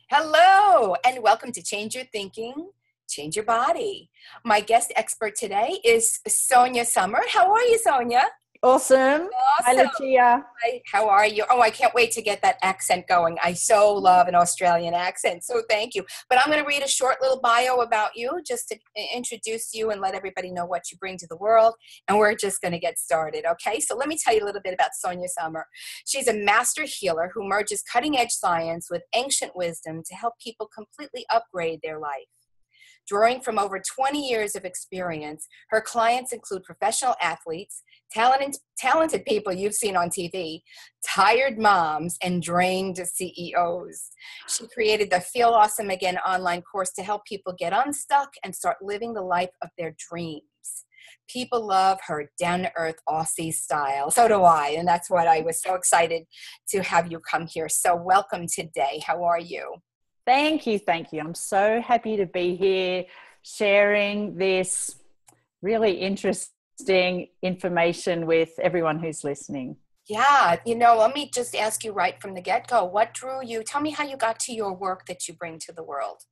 Hello, and welcome to Change Your Thinking, Change Your Body. My guest expert today is Sonia Sommer. How are you, Sonia? Awesome. Hi, Awesome. Lucia. Hi, how are you? Oh, I can't wait to get that accent going. I so love an Australian accent, so thank you. But I'm going to read a short little bio about you just to introduce you and let everybody know what you bring to the world. And we're just going to get started, okay? So let me tell you a little bit about Sonia Sommer. She's a master healer who merges cutting-edge science with ancient wisdom to help people completely upgrade their life. Drawing from over 20 years of experience, her clients include professional athletes, talented people you've seen on TV, tired moms, and drained CEOs. She created the Feel Awesome Again online course to help people get unstuck and start living the life of their dreams. People love her down-to-earth Aussie style. So do I, and that's what I was so excited to have you come here. So welcome today. How are you? Thank you. Thank you. I'm so happy to be here sharing this really interesting information with everyone who's listening. Yeah, let me just ask you right from the get-go, what drew you? Tell me how you got to your work that you bring to the world.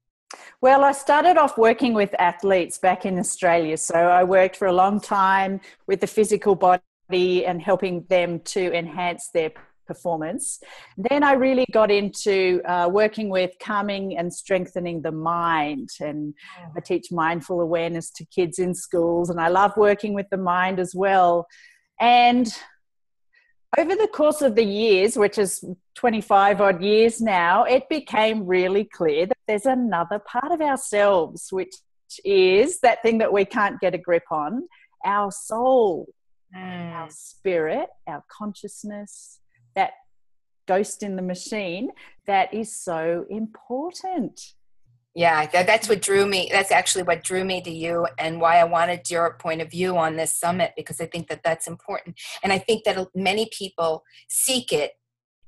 Well, I started off working with athletes back in Australia. So I worked for a long time with the physical body and helping them to enhance their performance. Then I really got into working with calming and strengthening the mind, and I teach mindful awareness to kids in schools, and I love working with the mind as well. And over the course of the years, which is 25 odd years now, it became really clear that there's another part of ourselves, which is that thing that we can't get a grip on, our soul, our spirit, our consciousness, that ghost in the machine that is so important. Yeah, that's what drew me. That's actually what drew me to you and why I wanted your point of view on this summit, because I think that that's important. And I think that many people seek it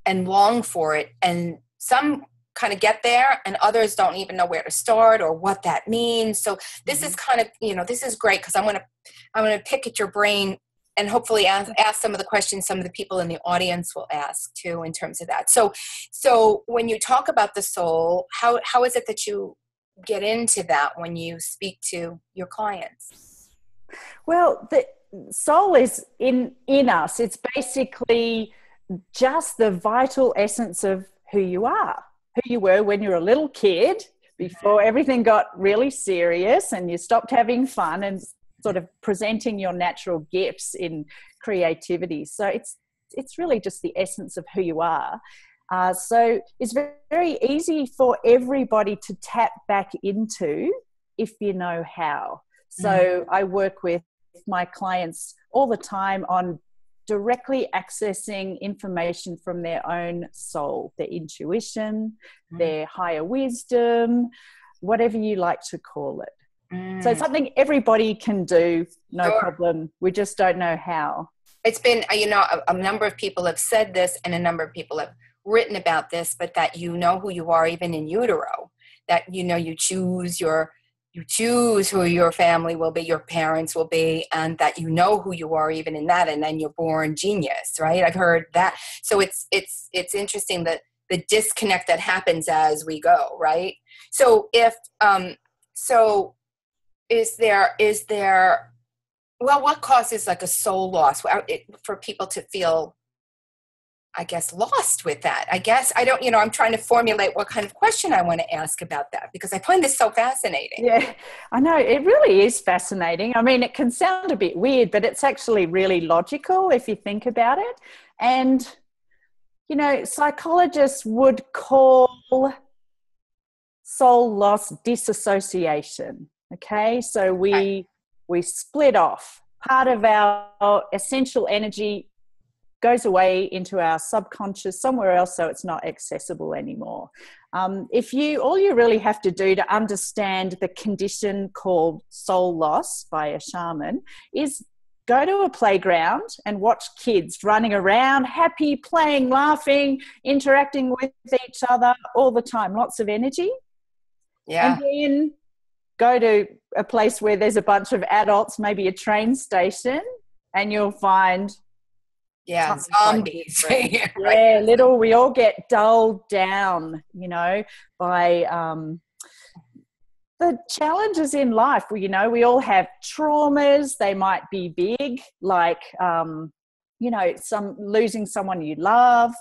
and long for it. And some kind of get there and others don't even know where to start or what that means. So this is kind of, this is great, because I'm going to pick at your brain and hopefully ask some of the questions some of the people in the audience will ask too in terms of that. So when you talk about the soul, how is it that you get into that when you speak to your clients? Well, the soul is in us. It's basically just the vital essence of who you are, who you were when you were a little kid, before everything got really serious and you stopped having fun and sort of presenting your natural gifts in creativity. So it's really just the essence of who you are. So it's very easy for everybody to tap back into if you know how. So I work with my clients all the time on directly accessing information from their own soul, their intuition, their higher wisdom, whatever you like to call it. So it's something everybody can do, no problem. We just don't know how. It's been, a number of people have said this and a number of people have written about this, but that who you are even in utero, that you choose who your family will be, your parents will be, and that who you are even in that, and then you're born genius, right? I've heard that. So it's interesting that the disconnect that happens as we go, right? So is there what causes like a soul loss for people to feel, I guess, lost with that? I guess I don't, I'm trying to formulate what kind of question I want to ask about that, because I find this so fascinating. Yeah, I know. It really is fascinating. I mean, it can sound a bit weird, but it's actually really logical if you think about it. And, psychologists would call soul loss disassociation. Okay, so we split off. Part of our essential energy goes away into our subconscious somewhere else, so it's not accessible anymore. All you really have to do to understand the condition called soul loss by a shaman is go to a playground and watch kids running around, happy, playing, laughing, interacting with each other all the time, lots of energy. Yeah. And then go to a place where there's a bunch of adults, maybe a train station, and you'll find Yeah, something quite zombies. different. Right. Yeah, little, we all get dulled down, by the challenges in life. We all have traumas. They might be big, like, some losing someone you love.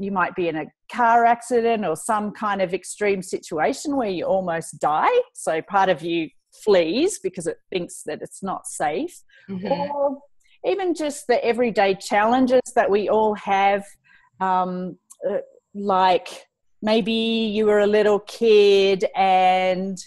You might be in a car accident or some kind of extreme situation where you almost die. So part of you flees because it thinks that it's not safe. Mm-hmm. Or even just the everyday challenges that we all have, like maybe you were a little kid and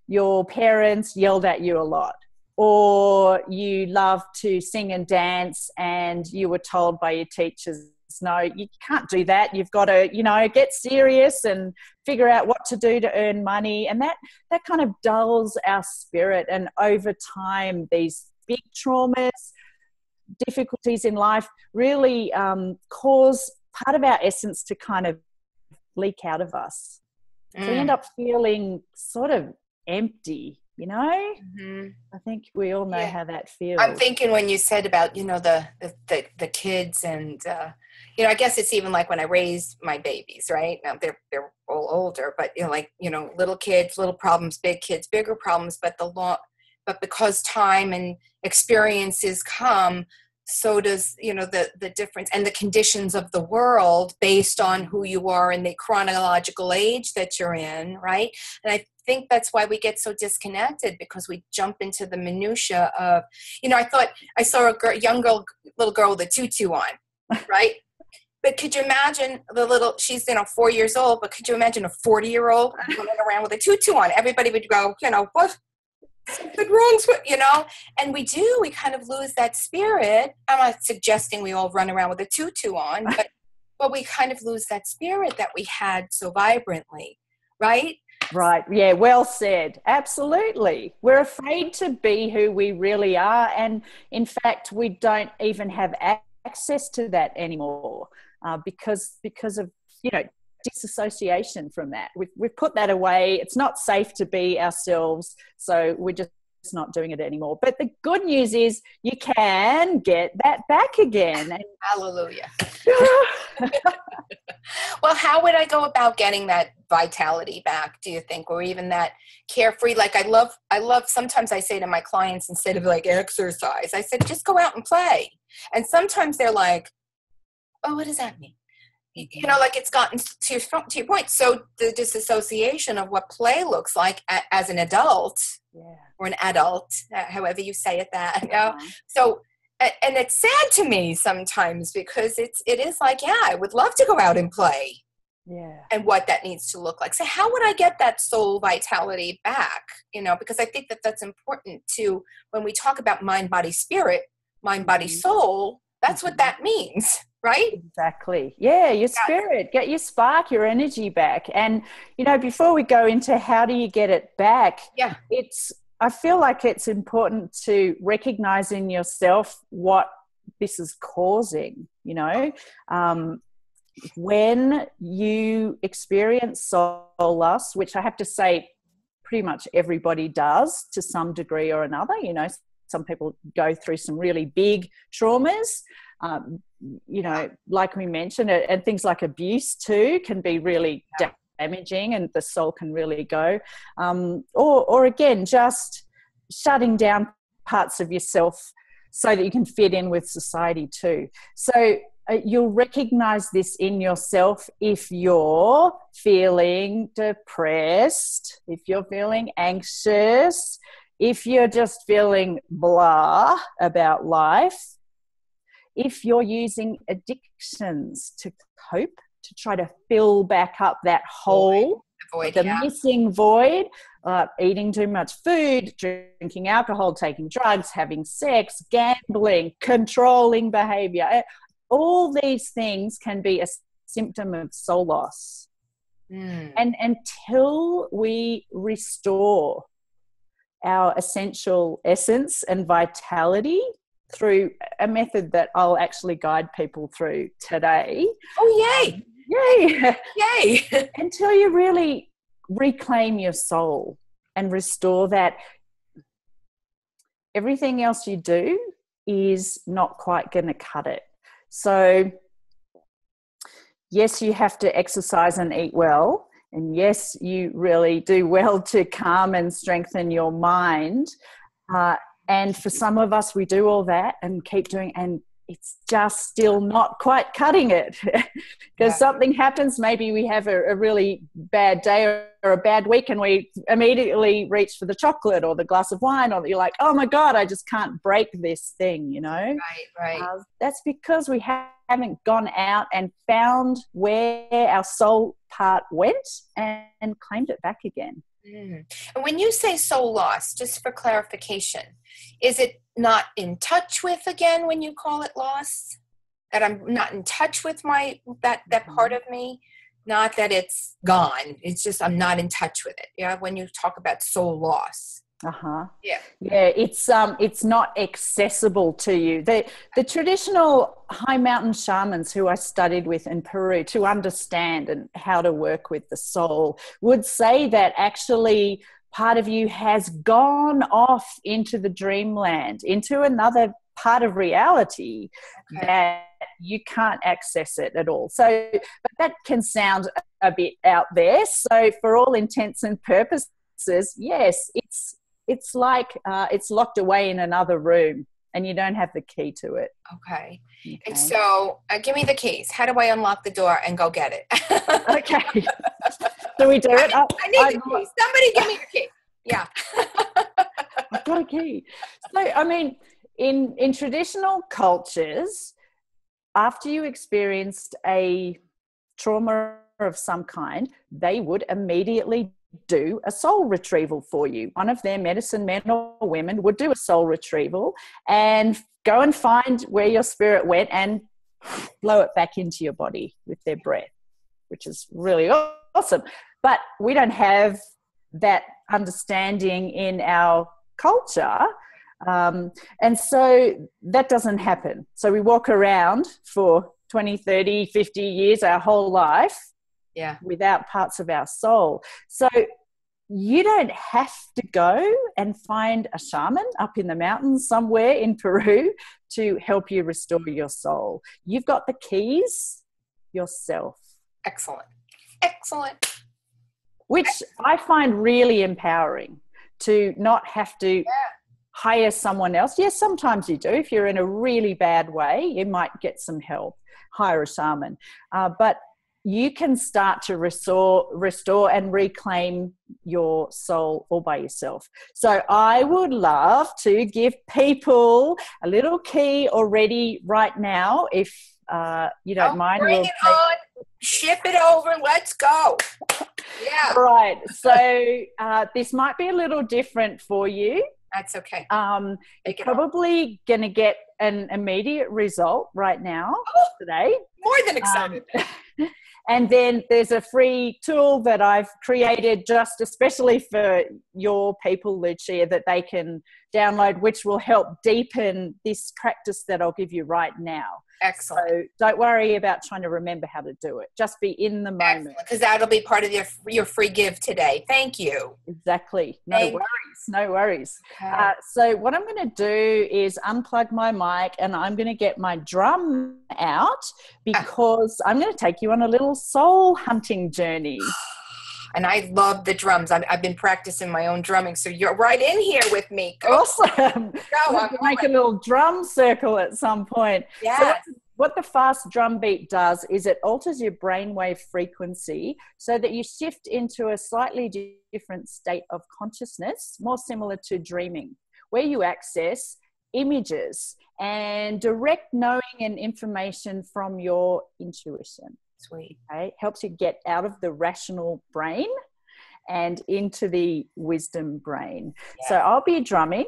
your parents yelled at you a lot, or you love to sing and dance and you were told by your teachers, no, you can't do that. You've got to, get serious and figure out what to do to earn money. And that kind of dulls our spirit. And over time, these big traumas, difficulties in life really cause part of our essence to kind of leak out of us. So we end up feeling sort of empty, Mm-hmm. I think we all know how that feels. I'm thinking when you said about, the kids and, I guess it's even like when I raised my babies, right? Now they're all older, but, little kids, little problems, big kids, bigger problems, but because time and experiences come, so does, the difference and the conditions of the world based on who you are and the chronological age that you're in, right? And I think that's why we get so disconnected, because we jump into the minutia of, I thought I saw little girl with a tutu on, right? But could you imagine she's, 4 years old, but could you imagine a 40-year-old running around with a tutu on? Everybody would go, what? Something wrong's with, and we kind of lose that spirit. I'm not suggesting we all run around with a tutu on, but we kind of lose that spirit that we had so vibrantly, right? Right. Yeah. Well said. Absolutely. We're afraid to be who we really are. And in fact, we don't even have access to that anymore because of, disassociation from that. We've put that away. It's not safe to be ourselves. So we're just not doing it anymore. But the good news is you can get that back again. Hallelujah. Well, how would I go about getting that vitality back, do you think? Or even that carefree, like I love, sometimes I say to my clients, instead of like exercise, I said, just go out and play. And sometimes they're like, oh, what does that mean? Like it's gotten to your point. So the disassociation of what play looks like as an adult, or an adult, however you say it, So, and it's sad to me sometimes, because it is like, I would love to go out and play. Yeah. And what that needs to look like. So how would I get that soul vitality back? Because I think that's important too. When we talk about mind, body, spirit, mind, body, soul, that's what that means. Right? Exactly. Yeah, your spirit, get your spark, your energy back. And, before we go into how do you get it back, I feel like it's important to recognize in yourself what this is causing, when you experience soul loss, which I have to say pretty much everybody does to some degree or another. Some people go through some really big traumas, like we mentioned, and things like abuse too can be really damaging, and the soul can really go. Or again, just shutting down parts of yourself so that you can fit in with society too. So you'll recognize this in yourself if you're feeling depressed, if you're feeling anxious, if you're just feeling blah about life, if you're using addictions to cope, to try to fill back up that hole, missing void, eating too much food, drinking alcohol, taking drugs, having sex, gambling, controlling behavior. All these things can be a symptom of soul loss. And until we restore our essential essence and vitality through a method that I'll actually guide people through today. Oh, yay. Yay. Yay. Until you really reclaim your soul and restore that, everything else you do is not quite going to cut it. So yes, you have to exercise and eat well. And yes, you really do well to calm and strengthen your mind. And for some of us, we do all that and keep doing, and it's just still not quite cutting it because something happens. Maybe we have a really bad day or a bad week and we immediately reach for the chocolate or the glass of wine, or you're like, oh my God, I just can't break this thing, you know? Right. That's because we haven't gone out and found where our soul part went and claimed it back again. And when you say soul lost, just for clarification, is it not in touch with again when you call it lost? That I'm not in touch with that part of me? Not that it's gone. It's just I'm not in touch with it. Yeah, when you talk about soul loss. Yeah, it's not accessible to you. The traditional high mountain shamans who I studied with in Peru to understand and how to work with the soul would say that actually part of you has gone off into the dreamland, into another part of reality that you can't access it at all. So, but that can sound a bit out there. So for all intents and purposes, yes, it's like it's locked away in another room and you don't have the key to it. Okay. And so give me the keys. How do I unlock the door and go get it? Okay. Do we do it? I need the keys. Somebody give me the key. Yeah. I've got a key. So, I mean, in traditional cultures, after you experienced a trauma of some kind, they would immediately do a soul retrieval for you. One of their medicine men or women would do a soul retrieval and go and find where your spirit went and blow it back into your body with their breath, which is really awesome. But we don't have that understanding in our culture. And so that doesn't happen. So we walk around for 20, 30, 50 years, our whole life, without parts of our soul. So you don't have to go and find a shaman up in the mountains somewhere in Peru to help you restore your soul. You've got the keys yourself. Excellent. Which I find really empowering, to not have to hire someone else. Yes, sometimes you do. If you're in a really bad way, you might get some help, hire a shaman. But you can start to restore and reclaim your soul all by yourself. So I would love to give people a little key already right now, if you don't mind. Bring it on. Ship it over. Let's go. Yeah. Right. So this might be a little different for you. That's okay. You're probably going to get an immediate result right now, today. More than excited. And then there's a free tool that I've created just especially for your people, Lucia, that they can download, which will help deepen this practice that I'll give you right now. Excellent. So don't worry about trying to remember how to do it. Just be in the moment. Because that'll be part of your free give today. Thank you. Exactly. No worries. Okay. So what I'm going to do is unplug my mic and I'm going to get my drum out because I'm going to take you on a little soul hunting journey. And I love the drums. I've been practicing my own drumming, so you're right in here with me. Go. Awesome. We'll make a little drum circle at some point. Yeah. So what the fast drum beat does is it alters your brainwave frequency so that you shift into a slightly different state of consciousness, more similar to dreaming, where you access images and direct knowing and information from your intuition. Sweet. Okay? Helps you get out of the rational brain and into the wisdom brain. Yeah. So I'll be drumming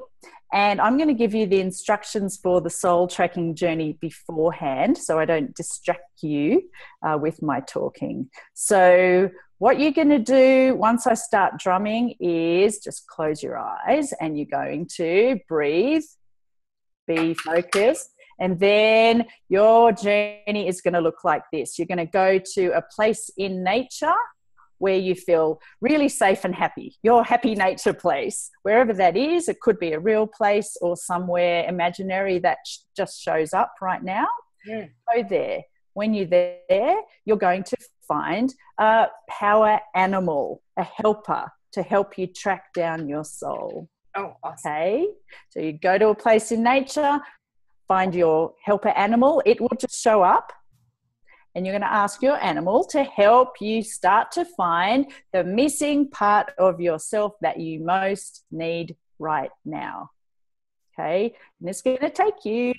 and I'm going to give you the instructions for the soul tracking journey beforehand so I don't distract you with my talking. So what you're going to do once I start drumming is just close your eyes and you're going to breathe, be focused. And then your journey is going to look like this. You're going to go to a place in nature where you feel really safe and happy, your happy nature place, wherever that is. It could be a real place or somewhere imaginary that just shows up right now. Mm. Go there. When you're there, you're going to find a power animal, a helper to help you track down your soul. Oh, awesome. Okay? So you go to a place in nature, find your helper animal. It will just show up, and you're going to ask your animal to help you start to find the missing part of yourself that you most need right now. Okay? And it's going to take you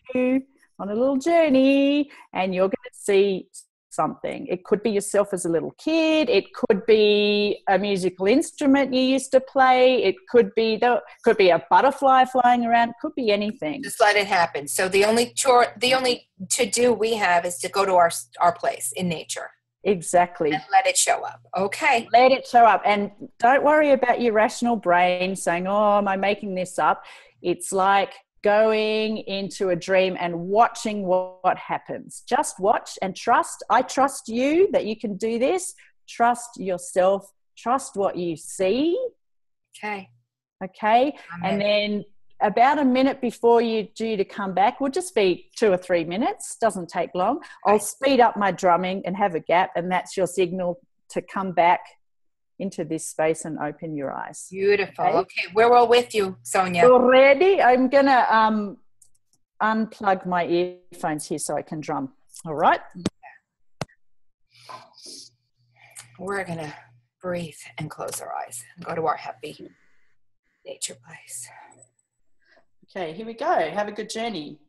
on a little journey, and you're going to see something. It could be yourself as a little kid. It could be a musical instrument you used to play. It could be a butterfly flying around. It could be anything. Just let it happen. So the only to do we have is to go to our place in nature. Exactly. And let it show up. Okay. Let it show up. And don't worry about your rational brain saying, oh, am I making this up? It's like going into a dream and watching what happens. Just watch and trust. I trust you that you can do this. Trust yourself. Trust what you see. Okay. Okay. And then about a minute before you're due to come back, will just be 2 or 3 minutes. Doesn't take long. I'll speed up my drumming and have a gap, and that's your signal to come back into this space and open your eyes. Beautiful. Okay. We're all with you, Sonia. Already, I'm going to unplug my earphones here so I can drum. All right. We're going to breathe and close our eyes and go to our happy nature place. Okay, here we go. Have a good journey.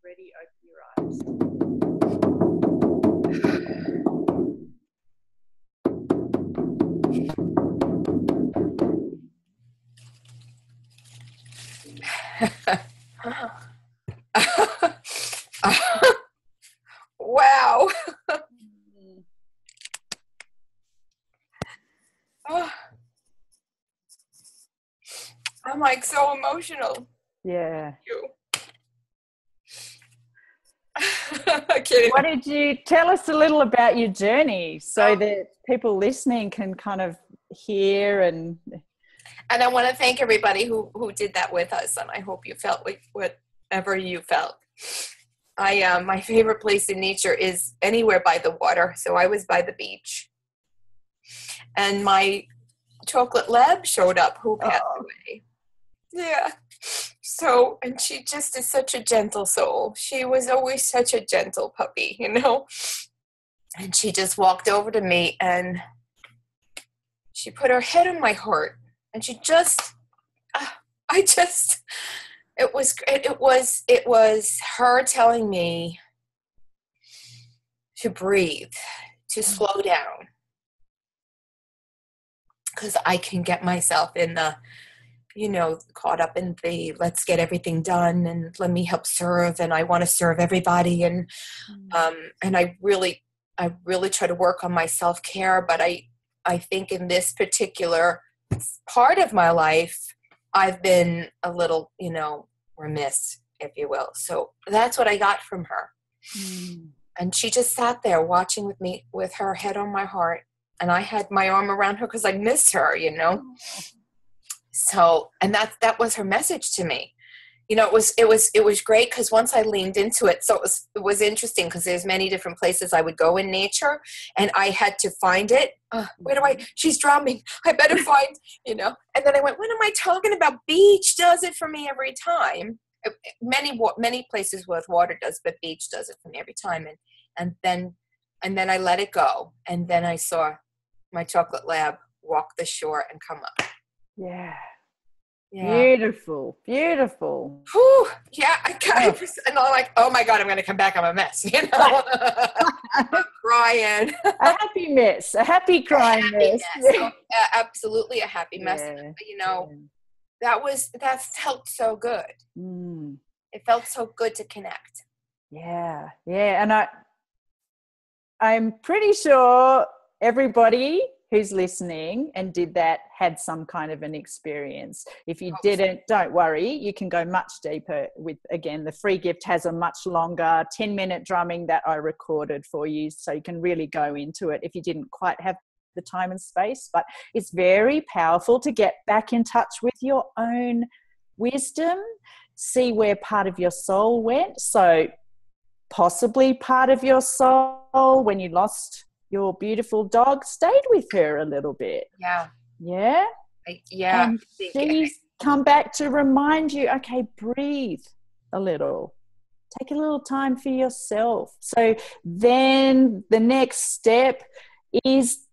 you're ready, open your eyes. Wow. I'm like so emotional. Yeah. Kidding. What did you tell us a little about your journey so that people listening can kind of hear and I want to thank everybody who did that with us, and I hope you felt like whatever you felt. My favorite place in nature is anywhere by the water, so I was by the beach. And my chocolate lab showed up who passed away. Yeah. So, and she just is such a gentle soul. She was always such a gentle puppy, you know? And she just walked over to me and she put her head on my heart and she just, it was her telling me to breathe, to slow down. Because I can get myself in the, caught up in the let's get everything done and let me help serve and I want to serve everybody and I really try to work on my self-care, but I think in this particular part of my life I've been a little, remiss, if you will. So that's what I got from her. And she just sat there watching with me with her head on my heart. And I had my arm around her because I missed her, So, and that was her message to me. It was great because once I leaned into it, so it was interesting because there's many different places I would go in nature, and I had to find it. She's drumming. I better find, And then I went, what am I talking about? Beach does it for me every time. Many places with water does, but beach does it for me every time. And then I let it go, and then I saw my chocolate lab walk the shore and come up. Yeah. Beautiful. Whew. Yeah, and I'm like, oh my God, I'm going to come back. I'm a mess. I'm crying. A happy mess, a happy crying mess. Oh, absolutely a happy mess. That felt so good. It felt so good to connect. Yeah. And I'm pretty sure everybody who's listening and did that had some kind of an experience. If you didn't, don't worry. You can go much deeper with, again, the free gift has a much longer 10-minute drumming that I recorded for you. So you can really go into it if you didn't quite have the time and space. But it's very powerful to get back in touch with your own wisdom, see where part of your soul went. So possibly part of your soul when you lost your beautiful dog stayed with her a little bit. Yeah. And she's come back to remind you, okay, breathe a little. Take a little time for yourself. So then the next step is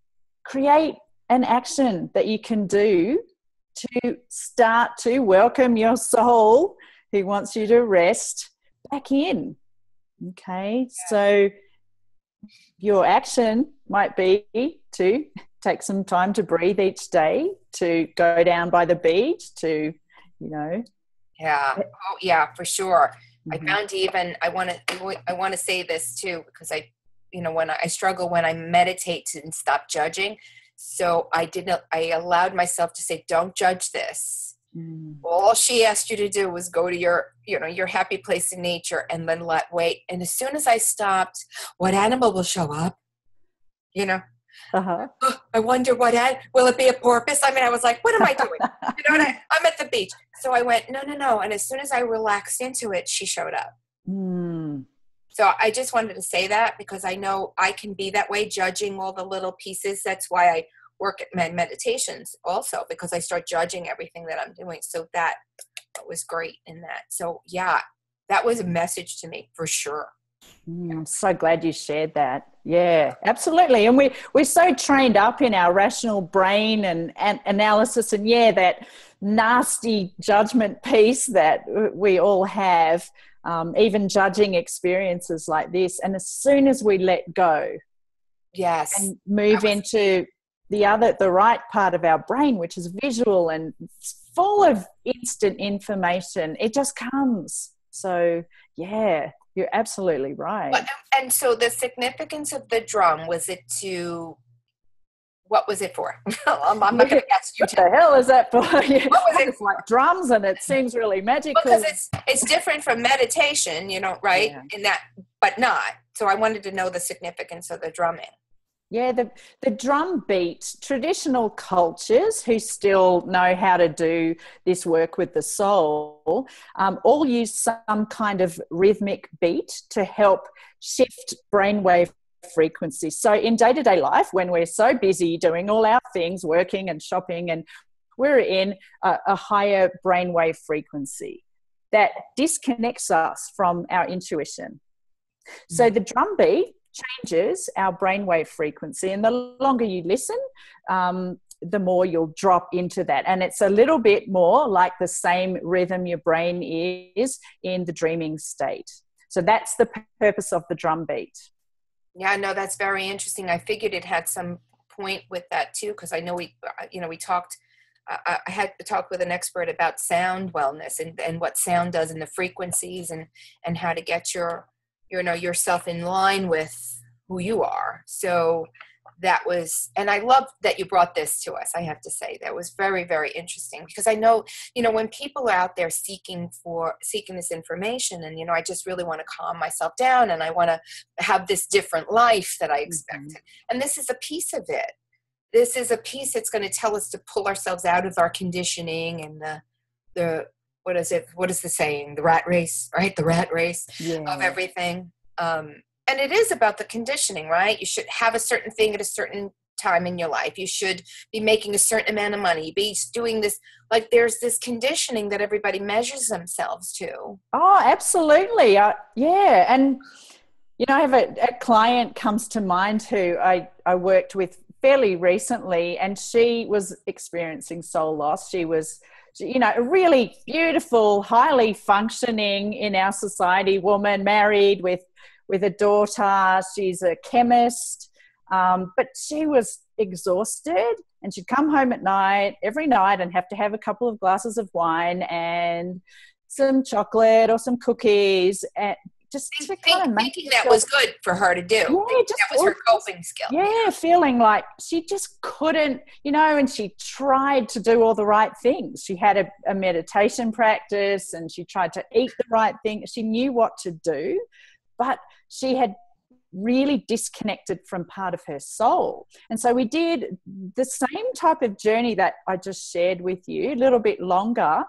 create an action that you can do to start to welcome your soul who wants you to rest back in. Okay, so your action might be to take some time to breathe each day, to go down by the beach, to, Yeah. Oh, yeah, for sure. I found I want to say this too, because when I struggle when I meditate and stop judging. So I allowed myself to say, don't judge this. All she asked you to do was go to your happy place in nature and then wait. And as soon as I stopped, what animal will show up? I wonder will it be a porpoise? I mean, I was like, what am I doing? I'm at the beach. So I went, no. And as soon as I relaxed into it, she showed up. So I just wanted to say that because I know I can be that way, judging all the little pieces. That's why I work at meditations also, because I start judging everything that I'm doing. So that was great in that. So yeah, that was a message to me for sure. I'm so glad you shared that. Yeah, absolutely. And we're so trained up in our rational brain and analysis and that nasty judgment piece that we all have. even judging experiences like this. And as soon as we let go Yes. and move into the right part of our brain, which is visual and full of instant information, it just comes. So, yeah, you're absolutely right. And so the significance of the drum, what was it for? I'm not going to guess. What the hell is that for? What was it? It's like drums, and it seems really magical. Because it's different from meditation, right? Yeah. In that, but not. So I wanted to know the significance of the drumming. Yeah, the drum beat, traditional cultures who still know how to do this work with the soul, all use some kind of rhythmic beat to help shift brainwave frequency. So in day-to-day life, when we're so busy doing all our things, working and shopping, and we're in a higher brainwave frequency that disconnects us from our intuition. So the drum beat changes our brainwave frequency, and the longer you listen, the more you'll drop into that. And it's a little bit more like the same rhythm your brain is in the dreaming state. So that's the purpose of the drum beat. Yeah, no, that's very interesting. I figured it had some point with that too, because I know we talked. I had to talk with an expert about sound wellness and what sound does in the frequencies and how to get yourself in line with who you are. So that was, and I love that you brought this to us. I have to say that was very, very interesting, because I know, when people are out there seeking this information, and, I just really want to calm myself down, and I want to have this different life that I expected. Mm-hmm. And this is a piece of it. This is a piece that's going to tell us to pull ourselves out of our conditioning and what is it? What is the saying? The rat race, right? The rat race of everything. And it is about the conditioning, right? You should have a certain thing at a certain time in your life. You should be making a certain amount of money, be doing this. Like, there's this conditioning that everybody measures themselves to. Oh, absolutely. Yeah. And, I have a client comes to mind who I worked with fairly recently, and she was experiencing soul loss. She was, a really beautiful, highly functioning in our society woman, married with a daughter. She's a chemist, but she was exhausted, and she'd come home at night, every night, and have to have a couple of glasses of wine and some chocolate or some cookies, and just thinking that was good for her to do. Yeah, that was her coping skill. Yeah, feeling like she just couldn't, and she tried to do all the right things. She had a meditation practice, and she tried to eat the right thing. She knew what to do, but she had really disconnected from part of her soul. And so we did the same type of journey that I just shared with you, a little bit longer.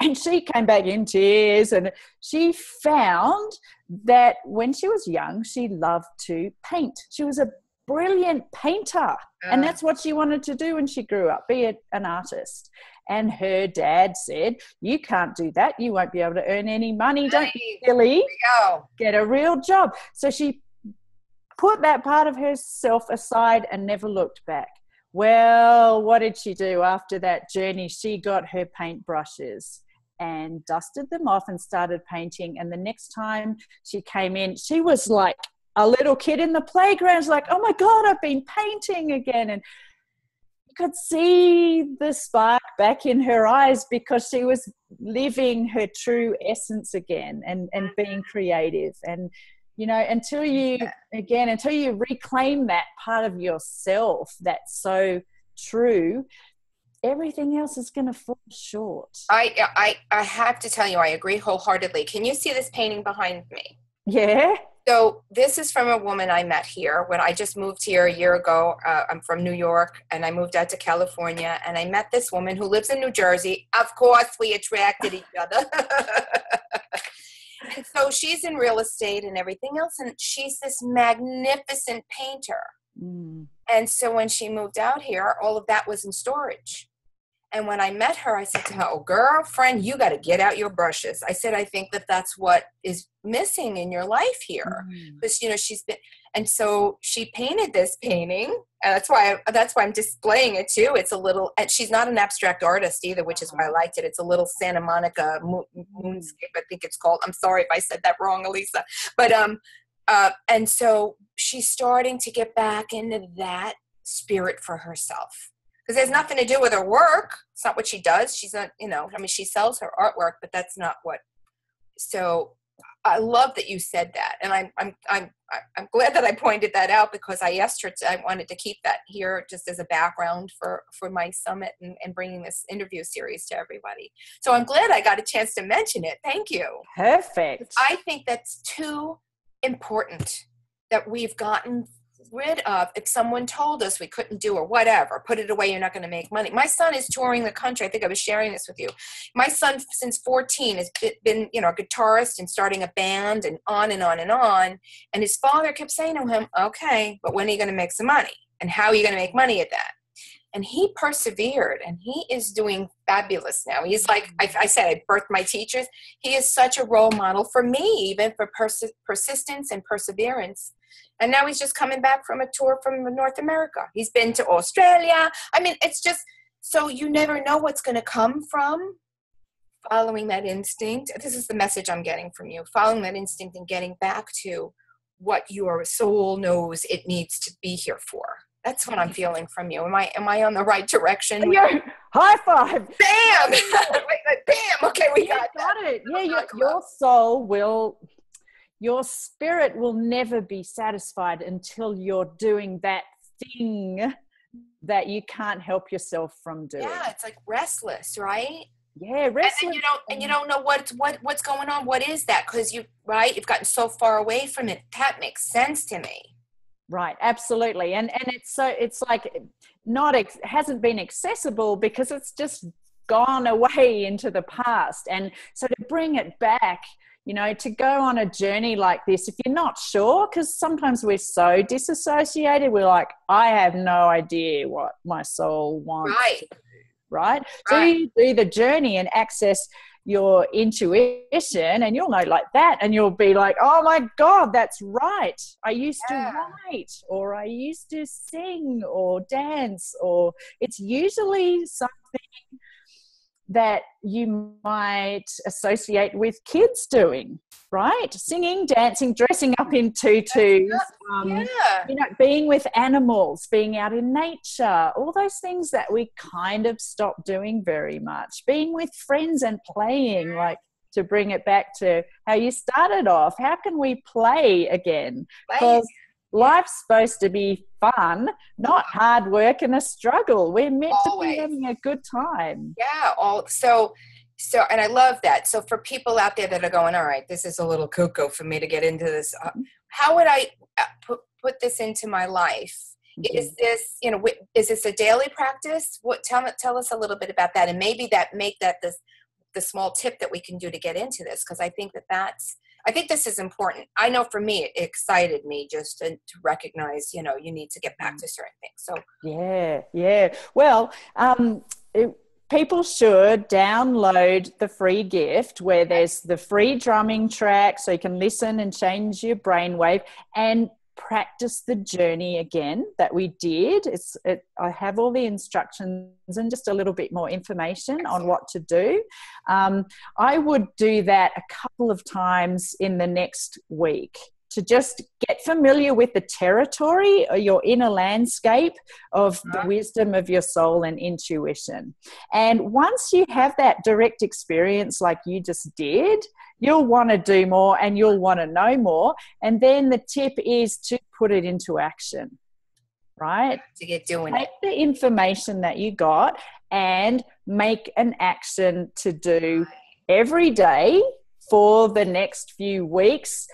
And she came back in tears, and she found that when she was young, she loved to paint. She was a brilliant painter, and that's what she wanted to do when she grew up, be an artist. And her dad said, "You can't do that. You won't be able to earn any money. Don't be silly. Get a real job." So she put that part of herself aside and never looked back. Well, what did she do after that journey? She got her paintbrushes and dusted them off and started painting. And the next time she came in, she was like a little kid in the playground. She's like, "Oh my God, I've been painting again." And you could see the spark back in her eyes, because she was living her true essence again and being creative. And, until you reclaim that part of yourself that's so true, everything else is going to fall short. I have to tell you, I agree wholeheartedly. Can you see this painting behind me? Yeah. So this is from a woman I met here when I just moved here a year ago. I'm from New York, and I moved out to California, and I met this woman who lives in New Jersey. Of course, we attracted each other. And so she's in real estate and everything else, and she's this magnificent painter. And so when she moved out here, all of that was in storage. And when I met her, I said to her, oh, girlfriend, you got to get out your brushes. I said, I think that that's what is missing in your life here. Because, she's been, and so she painted this painting. And that's why I'm displaying it too. It's a little, and she's not an abstract artist either, which is why I liked it. It's a little Santa Monica moonscape, I think it's called. I'm sorry if I said that wrong, Elisa. But, and so she's starting to get back into that spirit for herself. Because there's nothing to do with her work. It's not what she does. She's not, she sells her artwork, but that's not what. So I love that you said that, and I'm glad that I pointed that out, because I asked her I wanted to keep that here just as a background for my summit and bringing this interview series to everybody. So I'm glad I got a chance to mention it. Thank you. Perfect. I think that's too important that we've gotten rid of. If someone told us we couldn't do or whatever, put it away, you're not going to make money. My son is touring the country. I think I was sharing this with you. My son since 14 has been a guitarist and starting a band and on and on and on. And his father kept saying to him, okay, but when are you going to make some money? And how are you going to make money at that? And he persevered, and he is doing fabulous now. He's like, I said, I birthed my teachers. He is such a role model for me, even for persistence and perseverance. And now he's just coming back from a tour from North America. He's been to Australia. I mean, it's just, so you never know what's going to come from following that instinct. This is the message I'm getting from you. Following that instinct and getting back to what your soul knows it needs to be here for. That's what I'm feeling from you. Am I on the right direction? Yeah. High five. Bam! Bam! Okay, we got it. Yeah, your soul will, your spirit will never be satisfied until you're doing that thing that you can't help yourself from doing. Yeah, it's like restless, right? Yeah, restless. And you don't know what's going on. What is that? Because you've gotten so far away from it. That makes sense to me. Right, absolutely. And it's like hasn't been accessible because it's just gone away into the past. And so to bring it back, to go on a journey like this, if you're not sure, because sometimes we're so disassociated, we're like, I have no idea what my soul wants. Right? So you do the journey and access your intuition, and you'll know like that, and you'll be like, oh my God, that's right. I used to write, or I used to sing or dance, or it's usually something that you might associate with kids doing, right? Singing, dancing, dressing up in tutus, being with animals, being out in nature, all those things that we kind of stopped doing very much. Being with friends and playing, like, to bring it back to how you started off. How can we play again? Because life's supposed to be fun, not hard work and a struggle. We're meant to be having a good time. Yeah. So, and I love that. So for people out there that are going, all right, this is a little cuckoo for me to get into this. How would I put this into my life? Mm-hmm. Is this a daily practice? Tell us a little bit about that, and maybe make that the small tip that we can do to get into this, because I think I think this is important. I know for me, it excited me just to recognize, you need to get back to certain things. So yeah. Well, people should download the free gift where there's the free drumming track, so you can listen and change your brainwave and practice the journey again that we did. I have all the instructions and just a little bit more information on what to do. I would do that a couple of times in the next week to just get familiar with the territory or your inner landscape of the wisdom of your soul and intuition. And once you have that direct experience like you just did, you'll want to do more and you'll want to know more. And then the tip is to put it into action, right? To get doing Take the information that you got and make an action to do every day for the next few weeks,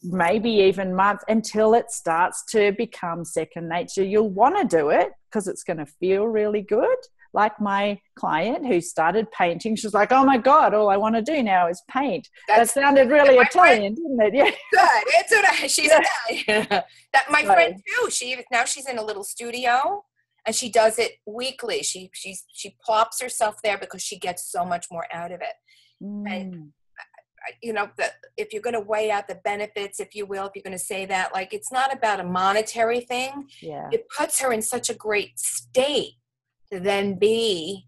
maybe even months, until it starts to become second nature. You'll want to do it because it's going to feel really good. Like my client who started painting, she's like, oh my God, all I want to do now is paint. That sounded really Italian, didn't it? Yeah. Good. It's she's Italian. That my friend too. She's in a little studio, And she does it weekly. She plops herself there because she gets so much more out of it. And that if you're going to weigh out the benefits, if you will, if you're going to say that, like, it's not about a monetary thing. Yeah. It puts her in such a great state to then be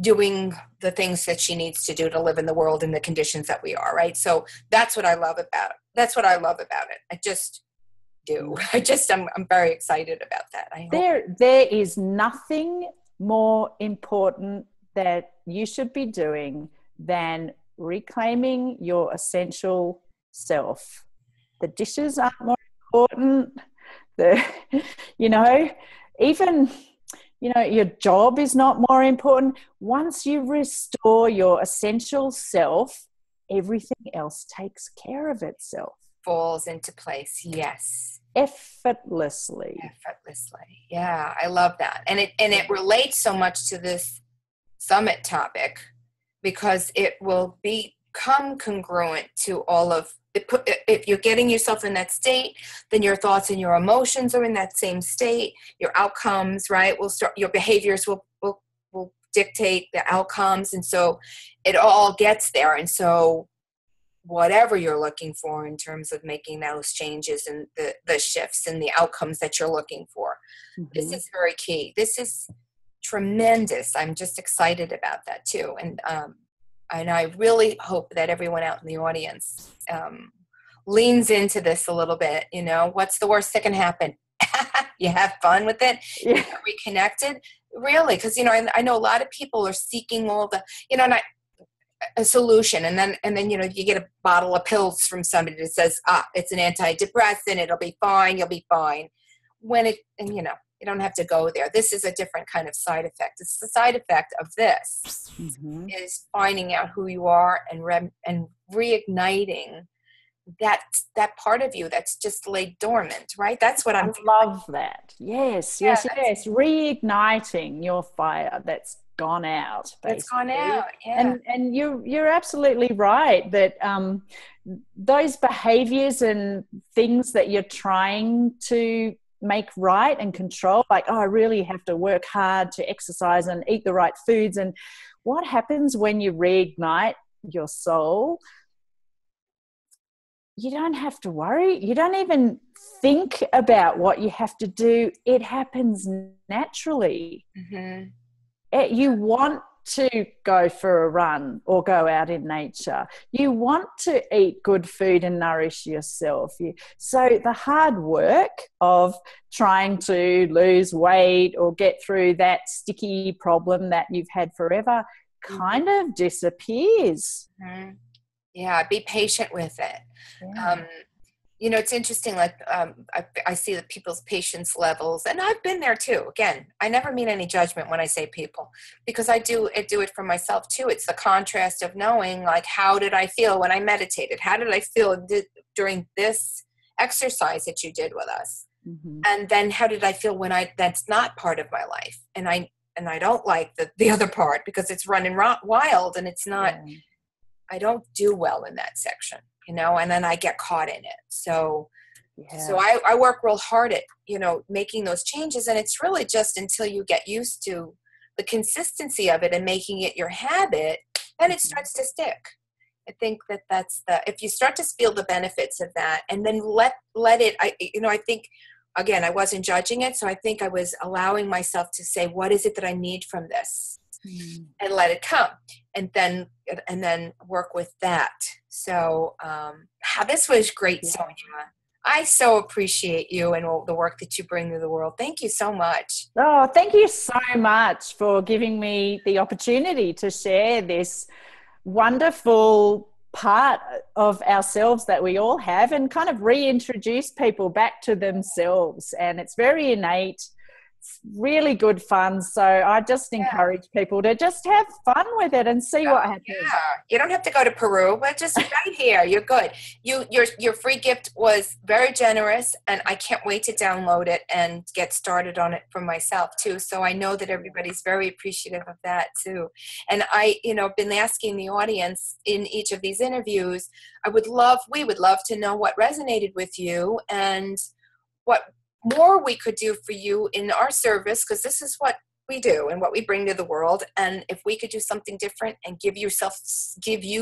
doing the things that she needs to do to live in the world in the conditions that we are, right? So that's what I love about it. That's what I love about it. I just do. I'm very excited about that. There is nothing more important that you should be doing than reclaiming your essential self. The dishes aren't more important. Even your job is not more important. Once you restore your essential self, everything else takes care of itself. Falls into place. Yes. Effortlessly. Yeah, I love that. And it relates so much to this summit topic because it will become congruent to all of it. If you're getting yourself in that state, then your thoughts and your emotions are in that same state. Your outcomes, right, your behaviors will dictate the outcomes. And so it all gets there. And so whatever you're looking for in terms of making those changes and the shifts and the outcomes that you're looking for, this is very key. This is tremendous. I'm just excited about that too. And I really hope that everyone out in the audience leans into this a little bit. What's the worst that can happen? You have fun with it. You get reconnected, really, because I know a lot of people are seeking all the a solution, and then you get a bottle of pills from somebody that says, it's an antidepressant, it'll be fine, you'll be fine. You don't have to go there. This is a different kind of side effect. It's the side effect of this is finding out who you are and reigniting that part of you that's just laid dormant, right? That's what I love that. Yes. Reigniting your fire that's gone out. Basically. It's gone out, yeah. And you're absolutely right that those behaviors and things that you're trying to make right and control, like, I really have to work hard to exercise and eat the right foods. And what happens when you reignite your soul? You don't have to worry. You don't even think about what you have to do. It happens naturally. You want to go for a run or go out in nature. You want to eat good food and nourish yourself. So the hard work of trying to lose weight or get through that sticky problem that you've had forever kind of disappears. Yeah, be patient with it. Yeah. It's interesting, like I see the people's patience levels, and I've been there too. Again, I never mean any judgment when I say people, because I do it for myself too. It's the contrast of knowing, like, how did I feel when I meditated? How did I feel during this exercise that you did with us? And then how did I feel when that's not part of my life? And I don't like the other part because it's running wild, and it's not. Yeah. I don't do well in that section, and then I get caught in it. So I work real hard at, making those changes. And it's really just until you get used to the consistency of it and making it your habit, then it starts to stick. I think that's if you start to feel the benefits of that and then let it, I think, again, I wasn't judging it. So I think I was allowing myself to say, what is it that I need from this? And let it come, and then work with that. So this was great, Sonia. I so appreciate you and all the work that you bring to the world. Thank you so much. Oh, thank you so much for giving me the opportunity to share this wonderful part of ourselves that we all have, and kind of reintroduce people back to themselves. And it's very innate. Really good fun. So I just encourage people to just have fun with it and see what happens. Yeah, you don't have to go to Peru, but just right here, you're good. Your free gift was very generous, and I can't wait to download it and get started on it for myself too. So I know that everybody's very appreciative of that too. And I, been asking the audience in each of these interviews, we would love to know what resonated with you and what more we could do for you in our service, because this is what we do and what we bring to the world. And if we could do something different and give you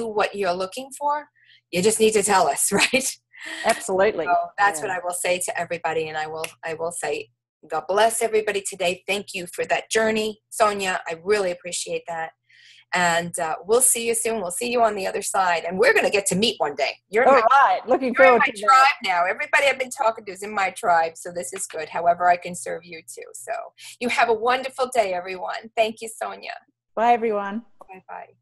what you're looking for, you just need to tell us, right? Absolutely. So that's what I will say to everybody. And I will say, God bless everybody today. Thank you for that journey, Sonia. I really appreciate that. And we'll see you soon. We'll see you on the other side. And we're going to get to meet one day. You're All right. Looking forward to my tribe now. Everybody I've been talking to is in my tribe. So this is good. However, I can serve you too. So you have a wonderful day, everyone. Thank you, Sonia. Bye, everyone. Bye-bye.